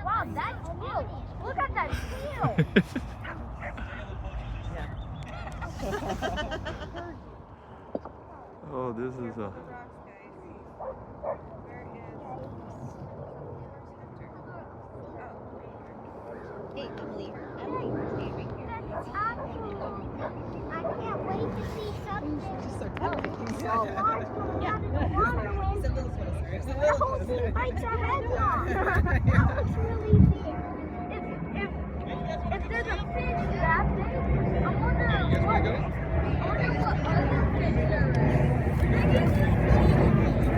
Wow, that's cute. Look at that tail. Oh, this is a. Hey, Emily. Emily, stay right here. I can't wait to see something. Just so Oh, so large coming out of the water. He's a little closer. He's a The little whole closer. thing bites our heads off. That looks really big. If there's a fish that big, I wonder what other fish there is.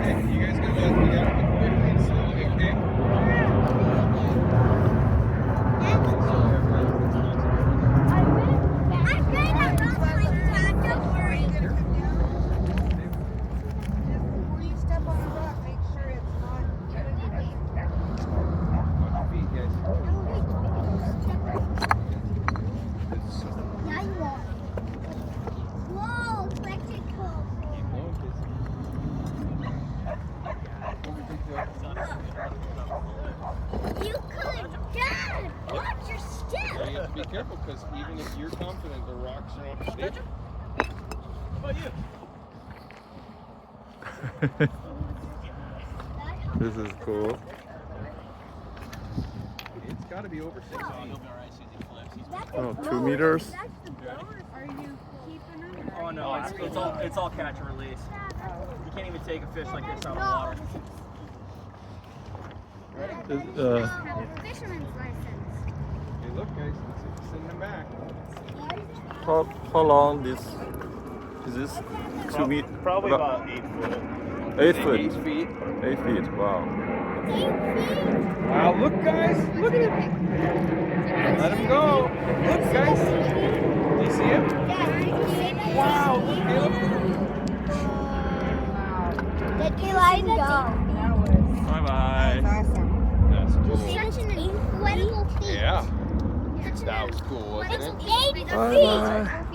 Hey, you guys gotta look. You gotta look quick and slowly, okay? I'm great at rock climbing, don't worry. Before you step on a rock, make sure it's not Watch your feet, guys. Yeah, you are. Whoa, spectacle. Keep going, kids. You could, Dad. Watch your step. Now you have to be careful because even if you're confident, the rocks are off the stage. How about you? This is cool. It's got to be over 6 feet. Oh, 2 meters. That's the boat. Are you keeping them? Oh no, it's all catch and release. You can't even take a fish like this out of the water. Fisherman's license. Hey, look, guys. It's in the back. How long this is this? 2 meters. Probably about 8 foot. 8 foot. 8 feet. 8 feet. Wow. Wow, look, guys. Look at him. Let him go. Look, guys. Do you see him? Wow, look, Caleb. Did you let him go? Bye bye. awesome. That's cool. Such an incredible feat. Yeah. Such That was cool, wasn't it? It's 8 Bye feet. bye.